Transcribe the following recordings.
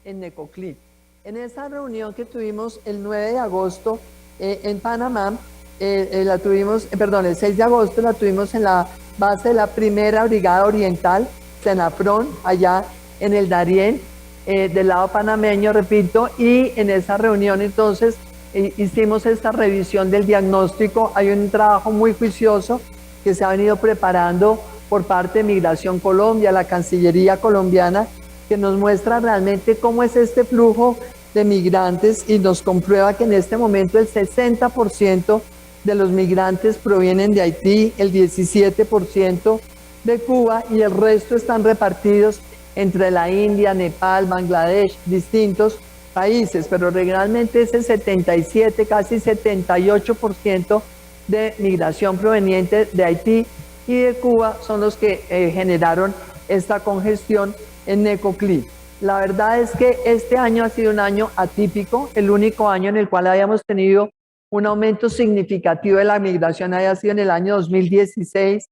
en Necoclí. En esa reunión que tuvimos el 9 de agosto en Panamá, el 6 de agosto la tuvimos en la base de la Primera Brigada Oriental, Senafrón, allá en el Darién, del lado panameño, repito, y en esa reunión entonces hicimos esta revisión del diagnóstico. Hay un trabajo muy juicioso que se ha venido preparando por parte de Migración Colombia, la Cancillería colombiana, que nos muestra realmente cómo es este flujo de migrantes y nos comprueba que en este momento el 60% de los migrantes provienen de Haití, el 17% de Cuba y el resto están repartidos entre la India, Nepal, Bangladesh, distintos países, pero regionalmente ese 77, casi 78% de migración proveniente de Haití y de Cuba son los que generaron esta congestión en Necoclí. La verdad es que este año ha sido un año atípico, el único año en el cual hayamos tenido un aumento significativo de la migración haya sido en el año 2016,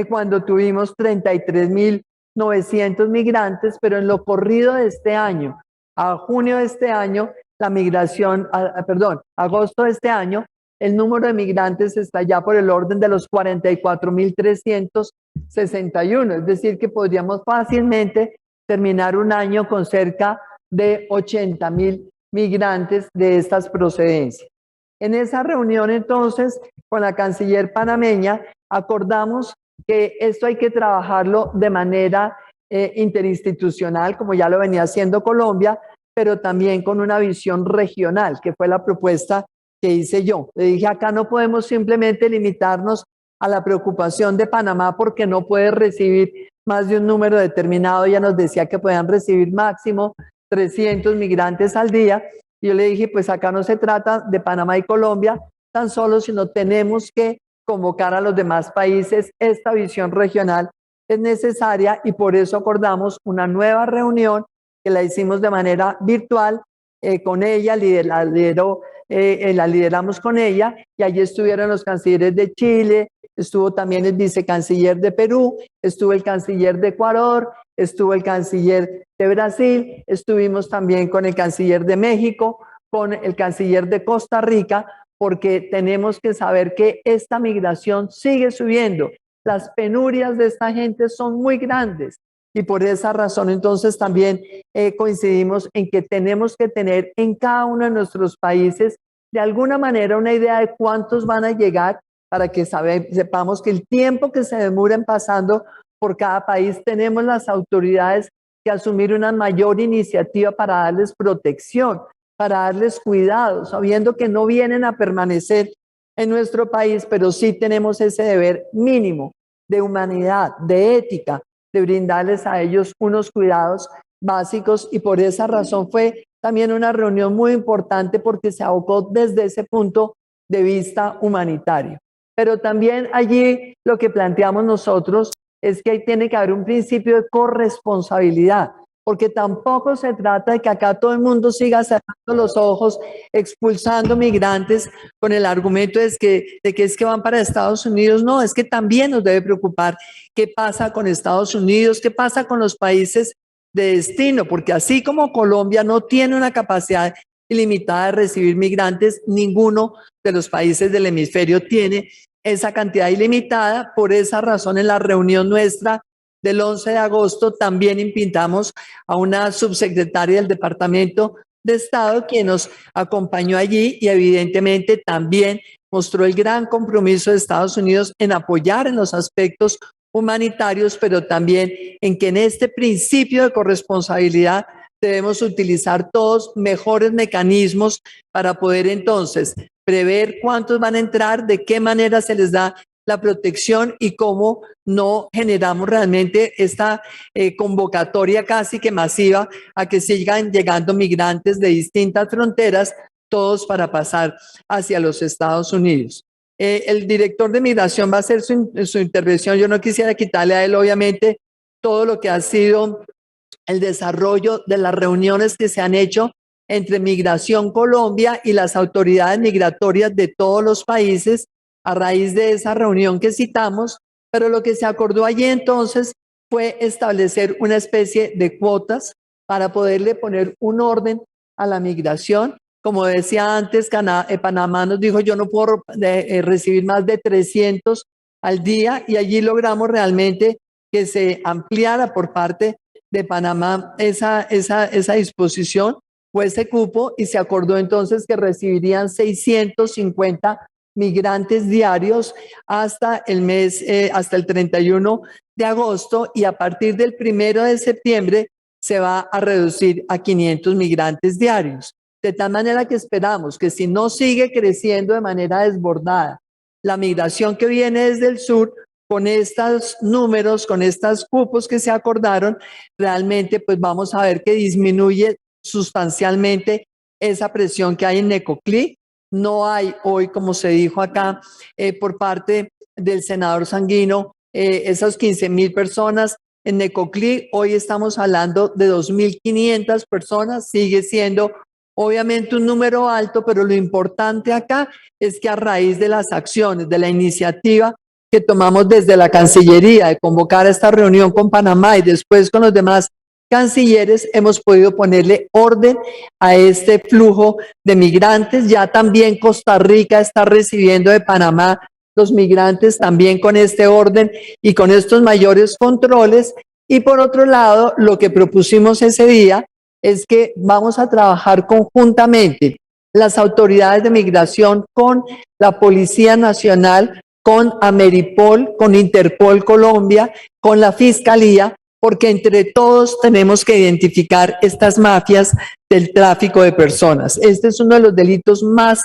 cuando tuvimos 33.900 migrantes, pero en lo corrido de este año, a junio de este año, la migración, agosto de este año, el número de migrantes está ya por el orden de los 44.361, es decir, que podríamos fácilmente terminar un año con cerca de 80.000 migrantes de estas procedencias. En esa reunión entonces con la canciller panameña acordamos que esto hay que trabajarlo de manera interinstitucional, como ya lo venía haciendo Colombia, pero también con una visión regional, que fue la propuesta que hice yo. Le dije, acá no podemos simplemente limitarnos a la preocupación de Panamá porque no puede recibir más de un número determinado. Ella nos decía que podían recibir máximo 300 migrantes al día. Y yo le dije, pues acá no se trata de Panamá y Colombia tan solo, sino tenemos que convocar a los demás países. Esta visión regional es necesaria y por eso acordamos una nueva reunión que la hicimos de manera virtual con ella, la lideramos con ella y allí estuvieron los cancilleres de Chile, estuvo también el vicecanciller de Perú, estuvo el canciller de Ecuador, estuvo el canciller de Brasil, estuvimos también con el canciller de México, con el canciller de Costa Rica, porque tenemos que saber que esta migración sigue subiendo. Las penurias de esta gente son muy grandes y por esa razón entonces también coincidimos en que tenemos que tener en cada uno de nuestros países de alguna manera una idea de cuántos van a llegar para que sepamos que el tiempo que se demoren pasando por cada país tenemos las autoridades que asumir una mayor iniciativa para darles protección, para darles cuidado, sabiendo que no vienen a permanecer en nuestro país, pero sí tenemos ese deber mínimo de humanidad, de ética, de brindarles a ellos unos cuidados básicos y por esa razón fue también una reunión muy importante porque se abocó desde ese punto de vista humanitario. Pero también allí lo que planteamos nosotros es que tiene que haber un principio de corresponsabilidad, porque tampoco se trata de que acá todo el mundo siga cerrando los ojos, expulsando migrantes con el argumento de que es que van para Estados Unidos. No, es que también nos debe preocupar qué pasa con Estados Unidos, qué pasa con los países de destino, porque así como Colombia no tiene una capacidad ilimitada de recibir migrantes, ninguno de los países del hemisferio tiene esa cantidad ilimitada. Por esa razón, en la reunión nuestra del 11 de agosto también invitamos a una subsecretaria del Departamento de Estado quien nos acompañó allí y evidentemente también mostró el gran compromiso de Estados Unidos en apoyar en los aspectos humanitarios, pero también en que en este principio de corresponsabilidad debemos utilizar todos mejores mecanismos para poder entonces prever cuántos van a entrar, de qué manera se les da la protección y cómo no generamos realmente esta convocatoria casi que masiva a que sigan llegando migrantes de distintas fronteras, todos para pasar hacia los Estados Unidos. El director de migración va a hacer su intervención. Yo no quisiera quitarle a él, obviamente, todo lo que ha sido el desarrollo de las reuniones que se han hecho entre Migración Colombia y las autoridades migratorias de todos los países a raíz de esa reunión que citamos, pero lo que se acordó allí entonces fue establecer una especie de cuotas para poderle poner un orden a la migración. Como decía antes, Panamá nos dijo, yo no puedo recibir más de 300 al día, y allí logramos realmente que se ampliara por parte de Panamá esa disposición o ese cupo, y se acordó entonces que recibirían 650 migrantes diarios hasta el mes, hasta el 31 de agosto, y a partir del 1 de septiembre se va a reducir a 500 migrantes diarios. De tal manera que esperamos que si no sigue creciendo de manera desbordada la migración que viene desde el sur, con estos números, con estos cupos que se acordaron, realmente pues vamos a ver que disminuye sustancialmente esa presión que hay en Necoclí. No hay hoy, como se dijo acá por parte del senador Sanguino, esas 15.000 personas en Necoclí. Hoy estamos hablando de 2.500 personas, sigue siendo obviamente un número alto, pero lo importante acá es que a raíz de las acciones, de la iniciativa que tomamos desde la Cancillería de convocar a esta reunión con Panamá y después con los demás cancilleres, hemos podido ponerle orden a este flujo de migrantes. Ya también Costa Rica está recibiendo de Panamá los migrantes también con este orden y con estos mayores controles. Y por otro lado, lo que propusimos ese día es que vamos a trabajar conjuntamente las autoridades de migración con la Policía Nacional, con Ameripol, con Interpol Colombia, con la Fiscalía, porque entre todos tenemos que identificar estas mafias del tráfico de personas. Este es uno de los delitos más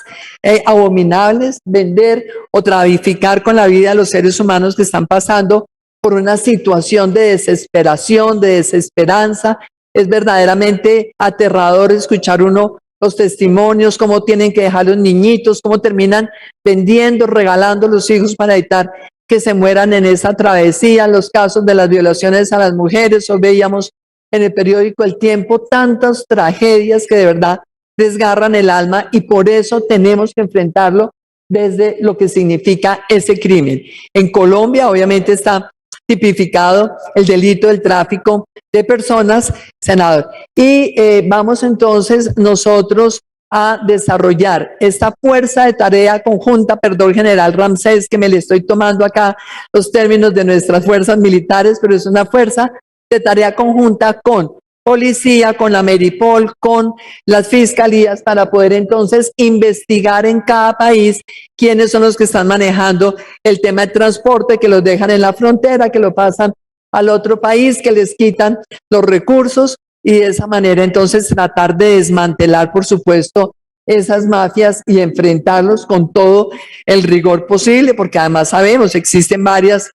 abominables, vender o traficar con la vida de los seres humanos que están pasando por una situación de desesperación, de desesperanza. Es verdaderamente aterrador escuchar los testimonios, cómo tienen que dejar los niñitos, cómo terminan vendiendo, regalando los hijos para evitar que se mueran en esa travesía, los casos de las violaciones a las mujeres. Hoy veíamos en el periódico El Tiempo tantas tragedias que de verdad desgarran el alma, y por eso tenemos que enfrentarlo desde lo que significa ese crimen. En Colombia obviamente está tipificado el delito del tráfico de personas, senador. Y vamos entonces nosotros a desarrollar esta fuerza de tarea conjunta, perdón, general Ramsés, que me le estoy tomando acá los términos de nuestras fuerzas militares, pero es una fuerza de tarea conjunta con policía, con la Ameripol, con las fiscalías, para poder entonces investigar en cada país quiénes son los que están manejando el tema de transporte, que los dejan en la frontera, que lo pasan al otro país, que les quitan los recursos, y de esa manera entonces tratar de desmantelar, por supuesto, esas mafias y enfrentarlos con todo el rigor posible, porque además sabemos, existen varias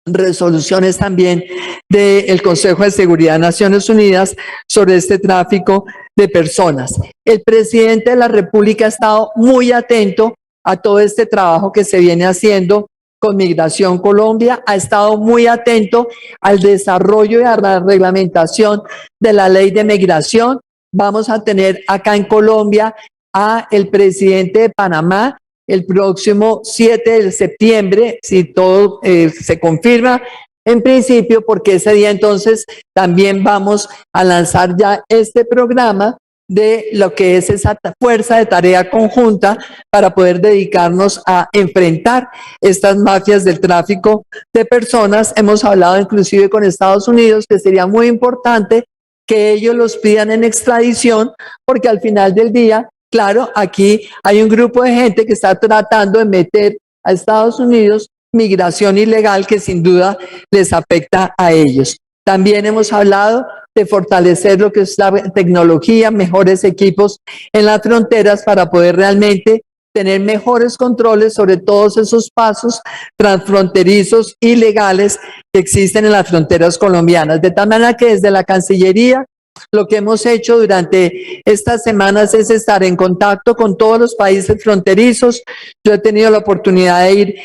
resoluciones también del Consejo de Seguridad de Naciones Unidas sobre este tráfico de personas. El presidente de la República ha estado muy atento a todo este trabajo que se viene haciendo con Migración Colombia, ha estado muy atento al desarrollo y a la reglamentación de la ley de migración. Vamos a tener acá en Colombia a el presidente de Panamá el próximo 7 de septiembre, si todo se confirma en principio, porque ese día entonces también vamos a lanzar ya este programa de lo que es esa fuerza de tarea conjunta para poder dedicarnos a enfrentar estas mafias del tráfico de personas. Hemos hablado inclusive con Estados Unidos que sería muy importante que ellos los pidan en extradición, porque al final del día, claro, aquí hay un grupo de gente que está tratando de meter a Estados Unidos migración ilegal que sin duda les afecta a ellos. También hemos hablado de fortalecer lo que es la tecnología, mejores equipos en las fronteras para poder realmente tener mejores controles sobre todos esos pasos transfronterizos ilegales que existen en las fronteras colombianas. De tal manera que desde la Cancillería lo que hemos hecho durante estas semanas es estar en contacto con todos los países fronterizos. Yo he tenido la oportunidad de ir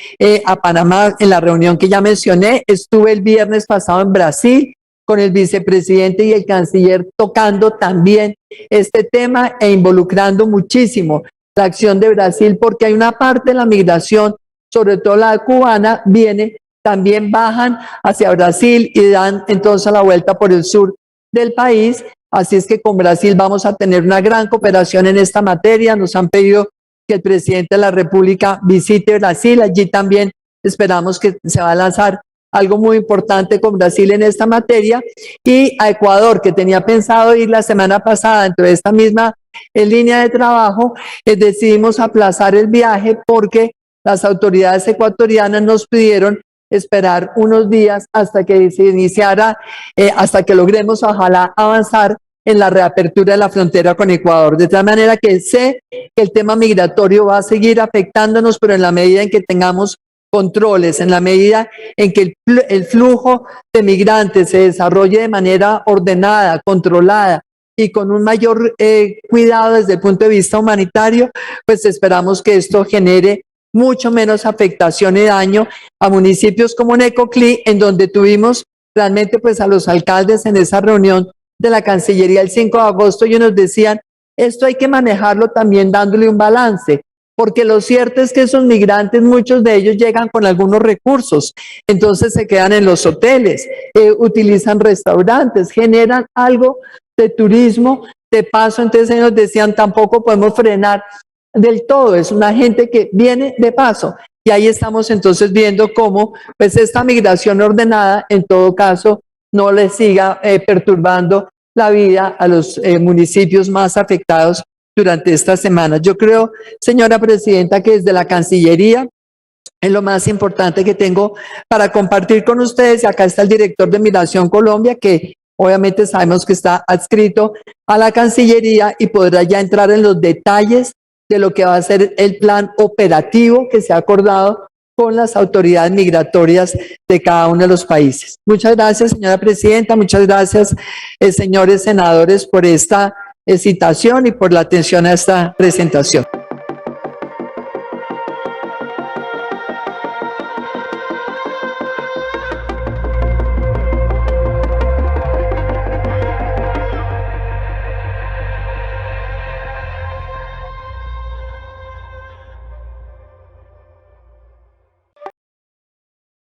a Panamá en la reunión que ya mencioné. Estuve el viernes pasado en Brasil con el vicepresidente y el canciller tocando también este tema e involucrando muchísimo la acción de Brasil, porque hay una parte de la migración, sobre todo la cubana, también bajan hacia Brasil y dan entonces la vuelta por el sur del país, Así es que con Brasil vamos a tener una gran cooperación en esta materia. Nos han pedido que el presidente de la República visite Brasil. Allí también esperamos que se va a lanzar algo muy importante con Brasil en esta materia. Y a Ecuador, que tenía pensado ir la semana pasada dentro de esta misma línea de trabajo, decidimos aplazar el viaje porque las autoridades ecuatorianas nos pidieron esperar unos días hasta que se iniciara, hasta que logremos, ojalá, avanzar en la reapertura de la frontera con Ecuador. De tal manera que sé que el tema migratorio va a seguir afectándonos, pero en la medida en que tengamos controles, en la medida en que el flujo de migrantes se desarrolle de manera ordenada, controlada y con un mayor cuidado desde el punto de vista humanitario, pues esperamos que esto genere mucho menos afectación y daño a municipios como Necoclí, en donde tuvimos realmente pues a los alcaldes en esa reunión de la Cancillería el 5 de agosto, ellos nos decían, esto hay que manejarlo también dándole un balance, porque lo cierto es que esos migrantes, muchos de ellos llegan con algunos recursos, entonces se quedan en los hoteles, utilizan restaurantes, generan algo de turismo de paso, entonces ellos decían, tampoco podemos frenar del todo, es una gente que viene de paso, y ahí estamos entonces viendo cómo pues esta migración ordenada en todo caso no les siga perturbando la vida a los municipios más afectados durante estas semanas. Yo creo, señora presidenta, que desde la Cancillería es lo más importante que tengo para compartir con ustedes, y acá está el director de Migración Colombia, que obviamente sabemos que está adscrito a la Cancillería y podrá ya entrar en los detalles de lo que va a ser el plan operativo que se ha acordado con las autoridades migratorias de cada uno de los países. Muchas gracias, señora presidenta, muchas gracias, señores senadores, por esta citación y por la atención a esta presentación.